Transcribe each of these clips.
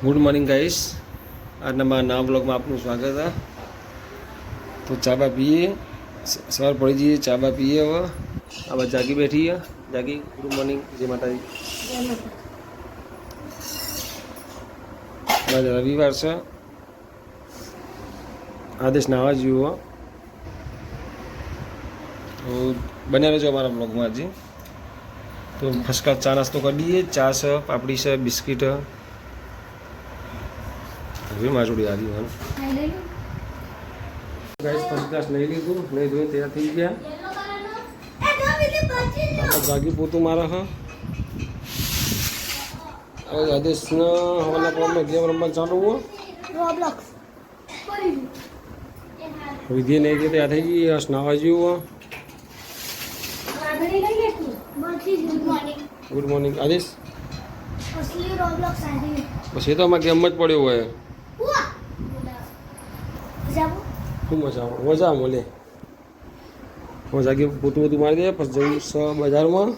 Good morning guys, આજના મારા નવા બ્લોગમાં આપનું સ્વાગત છે. તો ચાબા પીએ, સવાર પડી જઈએ, ચાબા પીએ. હવે આમાં જાગી બેઠી છે. જાગી, ગુડ મોર્નિંગ, જય માતાજી. આજે રવિવાર છે, આદેશ નાવા જેવો. તો બન્યા રહેજો અમારા બ્લોગમાં હજી. તો ફર્સ્ટ ક્લાસ ચા નાસ્તો કરી દઈએ. ચા છે, પાપડી છે, બિસ્કીટ. માજોડી આવી હોય ગાઈસ, ફર્સ્ટ ક્લાસ નહીં લીધું, નહીં ધોઈને તૈયાર થઈ ગયા. જાગી પોતું મારે હ હવે આદેશના હવાના પ્રોબ્લેમ ગેમ રમવાનું ચાલુ હોય. વિધિ નહીં ગઈ ત્યાં થઈ ગઈ. સ્નાવા જેવું. ગુડ મોર્નિંગ આદેશ. બસ એ તો આમાં ગેમ જ પડ્યો હોય. ખૂબ મજા આવે, મજા મળે. હું જાગી પોતું બધું મારી દે, પછી જવું છે બજારમાં.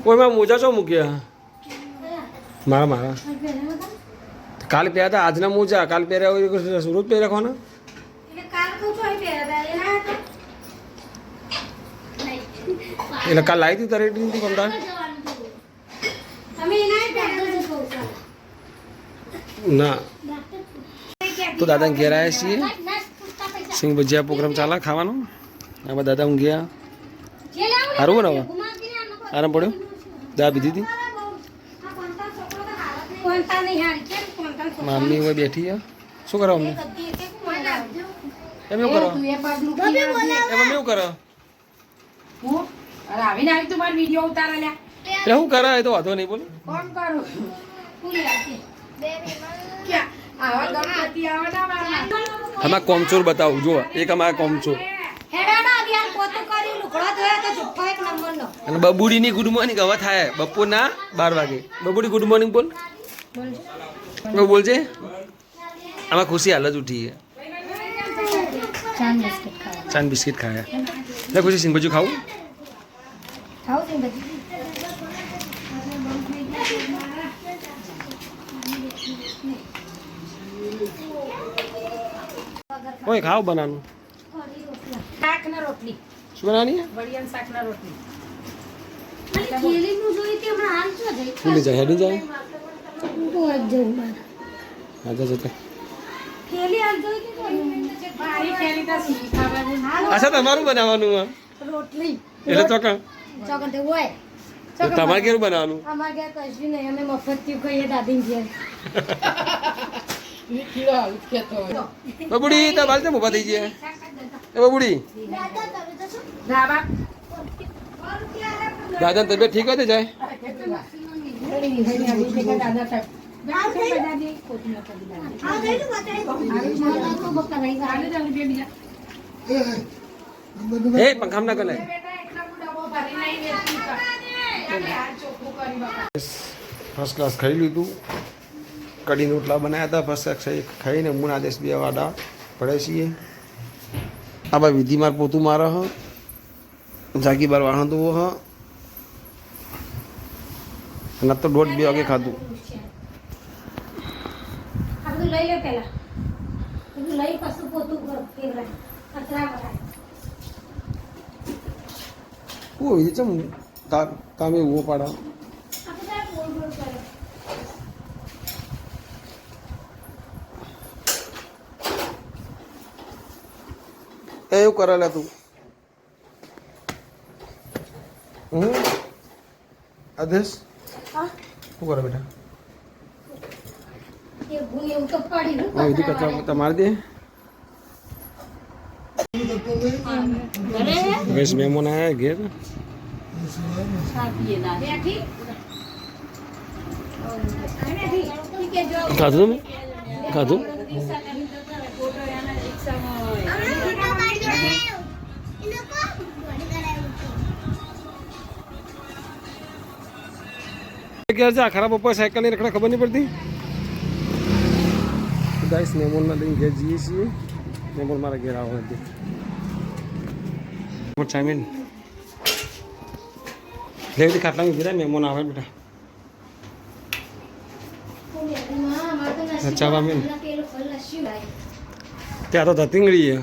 કોઈમાં મોજા છો મૂક્યા? મારા કાલ પહેર્યા હતા, આજના મોજા કાલ પહેર્યા હોય સુરત પહેર્યા કોને? એટલે કાલ લાવી હતી તારે એટલી કંટાળ ના. તો દાદા ઘેર આવ્યા છીએ. સિંગ ભજીયા પ્રોગ્રામ ચાલે ખાવાનો. આમાં દાદા ઊંઘ્યા. સારું ને? હવે આરામ પડ્યો. દા પીધી હતી. મામની હોય બેઠી છે. શું કરો અમને? એમ એવું કરો, એમ એવું કરો. એટલે શું કરે? એ તો વાંધો નહીં, બોલો. આમાં કોમચોર બતાવું જો. એક અમારા કોમચોર અને બબુડીની ગુડ મોર્નિંગ હવે થાય બપોરના 12 વાગે. બબુડી ગુડ મોર્નિંગ બોલ. બોલજે. આમાં ખુશી હાલ જ ઉઠી છે. ચાંદ બિસ્કિટ ખાયા. એટલે ખુશી સિંગ ભજુ ખાવું. ઓય ખાવ બનાનું. શાક ના રોટલી. શું બનાની? બળિયાન શાક ના રોટલી. ખેલી નું જોઈ તે હમણાં હાલ છો જાય. ફૂલી જાય, હેડી જાય. તો જ જઈ માર. આજા જતે. ખેલી હાલ જોઈ કે મારી ખેલી તો સી ખાવાનું. અચ્છા, તમારું બનાવવાનું હે? રોટલી. એટલે ચોકણ ચોકન તે હોય. તમારે કેવું બનાવવાનું? અમાર ઘેર કશું નહીં, અમે મફત થી ખાઈએ દાદી ઘેર. બબુડી તો બાલ ઉભા થઈ ગયા. એ બબુડી, ધાબા દાદા તબિયત ઠીક હતી જાય? એ પંખામ ના કરે. ફર્સ્ટ ક્લાસ ખાઈ લીધું. કઢી રોટલા બનાવ્યા હતા. ફર્સ્ટ ક્લાસ ખાઈને મૂળ આદેશ બે વાડા પડે છીએ. આ ભાઈ વિધિ માર પોતું મારે હ. જાગી બાર વાહન તો હ. અને તો 1:30-2 વાગે ખાધું. બધું લઈ લે પેલા. બધું લઈ પછી પોતું કર કેવડા. કચરા કરાય. ઓ વિધિ ચમ તમે ઉભો પાડો. આપણે બોલ બોલ કરે. એવું કરેલા તું. આદેશ હા શું કરે બેટા? એ ભૂલ એવું તો પડી ને. વિધિ કચરા પત્તા મારી દે. બસ મહેમાન આવ્યા ઘેર. ખાધું તમે? ખાધું? ખરાબ ઉપર સાયકલ ની રખડા ખબર નહીં પડતી. ગાઈસ મેમોનના લઈને ઘેર જઈએ છીએ. મેમોન મારા ઘેર આવો હતી. ચાઇમીન લેવી ખાટલામાં ઉભી રહે મહેમાન આવે બેટા ચા પામી ને ત્યાં તો ધતીંગડી છે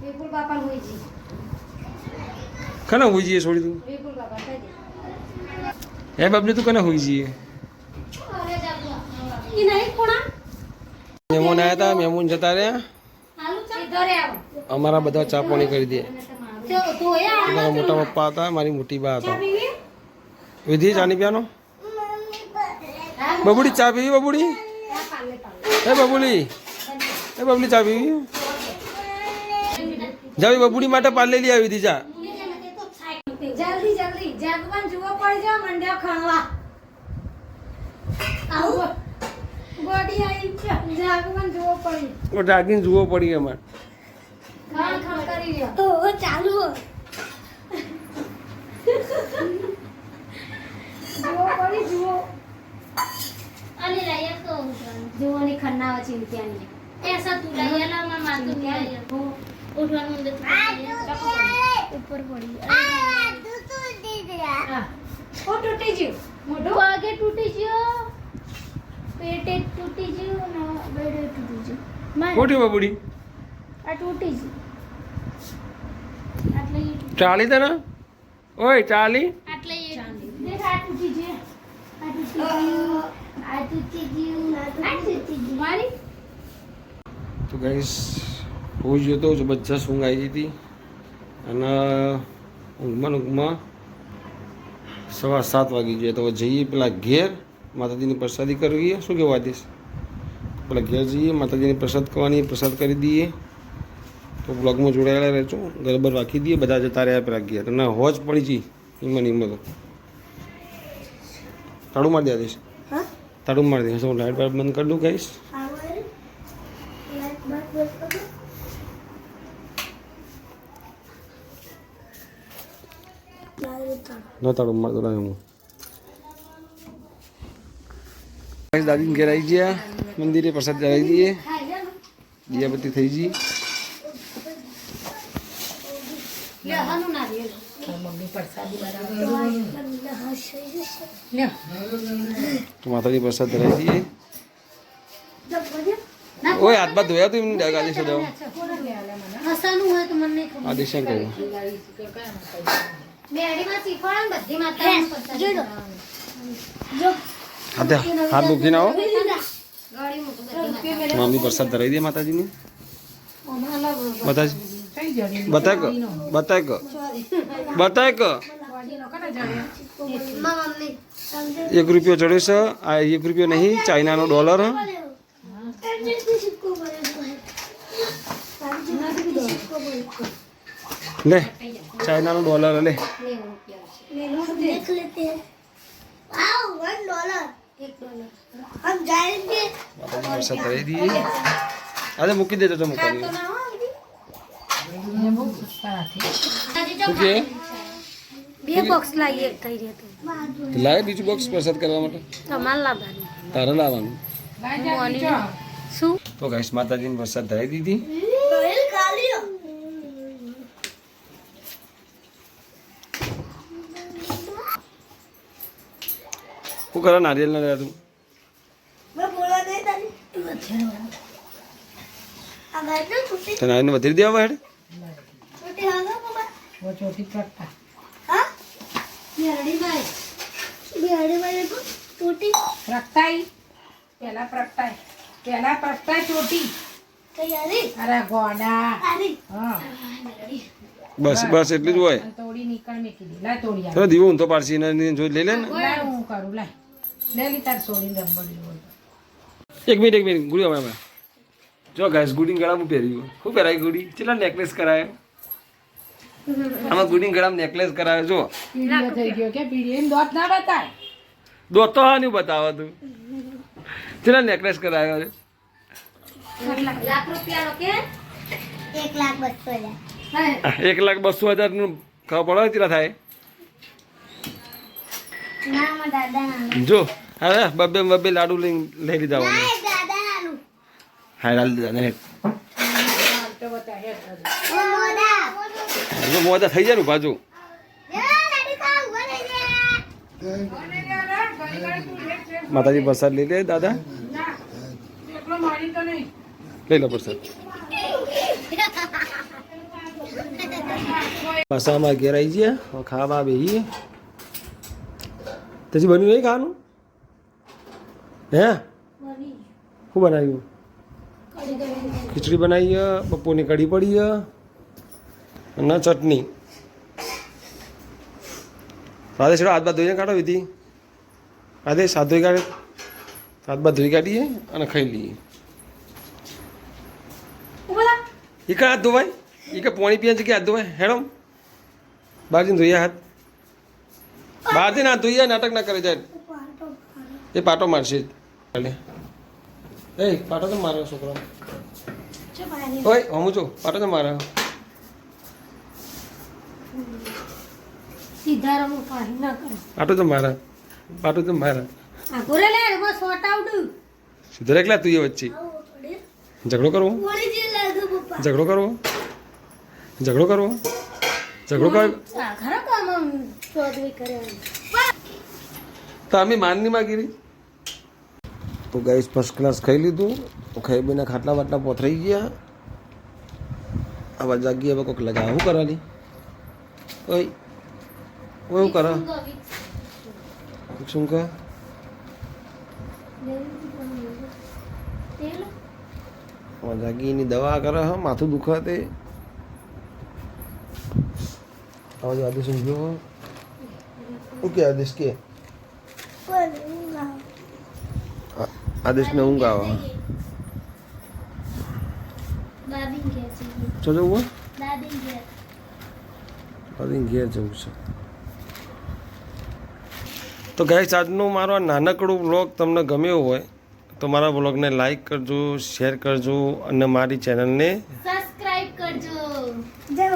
વિપુલ બાપા હોઈજી કને હોઈ જઈએ છોડી તું વિપુલ બાપા કહી દે એ બાબલી તું કને હોઈ જઈએ ઈ નહીં કોણા મહેમાન આવ્યા હતા મહેમાન જતા રહ્યા હાલું ચા ઘરે આવો અમારા બધા ચા પાણી કરી દે જો તો યાર મારા મોટા પપ્પા હતા મારી મોટી બા હતા ચા પીવી વિધિ ચાની પિયાનો બબુડી ચા પીવી બબુડી ચા પાલે બબુલી ચા પીવી જાવી બબુડી માટે પાર્લેલી આવી હતી ચા જલ્દી જલ્દી જાગવાન જુઓ પડજો મંડ્યા ખણવા આવો બોડી આવી છે જાગવાન જુઓ પડી ડાગીને જુઓ પડી અમારે ખણ ખણ કરી લ્યો ઓ ચાલુ જુઓ પડી જુઓ अरे लाया तो જુઓ ની ખન્નાવા ચિંત્યાની ऐसा तू लाया ना मैं मार दूं क्या उठवाने में ऊपर पड़ी હા ઓ તૂટી ગયું મોઢું वो आगे टूटी जो पेट एक टूटी जो ना बेड एक टूटी जो मार કોઠી બબુડી आ टूटी जो आटले ये ચાલી તને ઓય ચાલી आटले ये देख आ टूटी जो आ टूटी जो आ टूटी जो आ टूटी जो मारी તો ગાઈસ હું જોતો જબરજસ્ત ઊંઘ આવી હતી અને ઊંઘમાં 7:15 વાગી ગયા તો હવે જઈએ પેલા ઘેર માતાજીની પ્રસાદી કરવી શું કહેવું આદેશ પેલા ઘેર જઈએ માતાજીની પ્રસાદ કરવાની પ્રસાદ કરી દઈએ તો બ્લોગમાં જોડાયેલા રહેજો ગરબર રાખી દઈએ બધા જતા રહ્યા પેલા ઘેર અને હોજ પડી જઈ ઈમાં તો તાળું મારી દે આદેશ હા તાળું મારી દે હું લાઇટ બંધ કરી દઉં ગાઈસ No તાળું માર દો હું દાદીને ઘેર આવી ગયા મંદિરે પ્રસાદ ચડાવી દઈએ દિયાબત્તી થઈ ગઈ લ્યો હાનું નારિયેલ લ્યો તો માતાજી પ્રસાદ ધરાવી દઈએ ઓય હાથ બાદ ધોયા તું એમને આદેશ દો હસાનું હોય તો મને નહીં ખબર આદેશ એમ કહ્યું મેડીમાં શીખવાડે ને બધી માતાને જોડો જો હાથ મૂકીને આવો ગાડી મૂકો બધી મમ્મી પ્રસાદ ધરાવી દે માતાજીને માતાજી બતાય કે મમ્મી 1 રૂપિયો ચડ્યો છે આ 1 રૂપિયો નહીં ચાઇનાનો ડોલર લે ચાઇનાનો ડોલર લે देख लेते हैं वाओ $1 हम जाएंगे માતાજી પ્રસાદ ધરાવી દઈએ અરે મૂકી દેજો તો મૂકી શું કે બે બોક્સ લાવીએ થઈ રહે તો લાવે બીજું બોક્સ પ્રસાદ કરવા માટે તમારે લાવવાનું તારે લાવવાનું શું તો ગાઈસ માતાજીની પ્રસાદ ધરાવી દીધી રોયલ ખાલી શું કરે નારિયેલ ના રહ્યા તું मैं बोला नहीं था अगर तो छुट्टी તો નારિયેલ વધારી દેવા હેડ छुट्टी होगा पापा वो छोटी प्रथा हाँ बिहारी भाई को छुट्टी प्रगटाई पहला प्रगटाई छोटी तैयारी अरे गोडा अरे हाँ બસ બસ એટલું જ હોય तोड़ी निकल में की ला तोड़ी તો દીવો ઊંધો પાડશી ને જોઈ લઈ લે ને ला हूँ करूँ ला ले ली तार सोड़ी रबर बोल એક મિનિટ ગુડી અમે જો ગાઈસ ગુડી ગળામાં પહેર્યું શું પહેરાય ગુડી કેટલા નેકલેસ કરાયો આમાં ગુડી ગળામાં નેકલેસ કરાયો જો पीढ़ी થઈ ગયો કે પીढ़ी એમ દોત ના બતાય દોસ્તો તો હા નહીં બતાવો તું કેટલા નેકલેસ કરાયો છે लाख रुपया लो के 1,02,000 1,02,000 નું ખબર પડે કેટલા થાય ના માં દાદા નાનું જો હવે બબ્બે લાડુ લઈ લીધા હોય દાદા નાનું હા લાલ દીધા ને તો બતા હે મોડા જો મોજા થઈ જાય ને બાજુ દાદી ખાવ બને છે માતાજી પ્રસાદ લઈ લે દાદા, લઈ લો પ્રસાદ. પાછા અમારા ઘેર આવી ગયા, હવે ખાવા બેસીએ. પછી બન્યું નહીં ખાવાનું? હે બની શું બનાવ્યું? કઢી કઢી ખીચડી બનાવી, બપોરની કઢી પડી અને ચટણી. રાધેશ હાથ બાદ ધોઈને કાઢો વિધિ. રાધેશ હાથ ધોઈ કાઢે, હાથ બાદ ધોઈ કાઢીએ અને ખાઈ લઈએ. ઉભા એ કાં હાથ ધોવાય? એ કે પાણી પીએ છે કે હાથ ધોવાય? હેડમ બહાર જઈને ધોઈએ હાથ. બહાર જઈને હાથ ધોઈએ, નાટક ના કરે જાય. એ પાટો મારશે કાલે. એ પાટો તો મારે છોકરા. ચો પાણી ઓય હમું છો, પાટો તો મારે. સીધા રમો પાણી ના કરે પાટો તો મારા, પાટો તો મારા. આ ગોરે લે બસ શોર્ટ આવડું સુધરે એકલા તું એ વચ્ચે ઝઘડો કરવો, ઓળી જે લાગે પપ્પા ઝઘડો કરવો, ઝઘડો કરવો, ઝઘડો કર. આ ખરા કામ ચોદવી કરે તો અમે માનની માગી. તો ગાઈસ ફર્સ્ટ ક્લાસ ખાઈ લીધું. તો ખાઈ બેના ખાટલા વાટલા પોથરાઈ ગયા. આવા જાગી હવે કોઈક લગા શું કરવાની? ઓય ઓય શું કરે? શું કહે? જાગીની દવા કરે હ, માથું દુખે તે. આવાજ આદેશ ઊંઘ્યો. ઓકે આદેશ કે આદેશને ઊંઘ આવે. દાદી ઘેર છે. ચો જવું દાદી ઘેર. હોય ઘેર જવું છે. તો ગાઈસ આજનો મારો આ નાનકડો વ્લોગ તમને ગમ્યો હોય તો મારા વ્લોગને લાઈક કરજો, શેર કરજો અને મારી ચેનલને સબસ્ક્રાઇબ કરજો. જય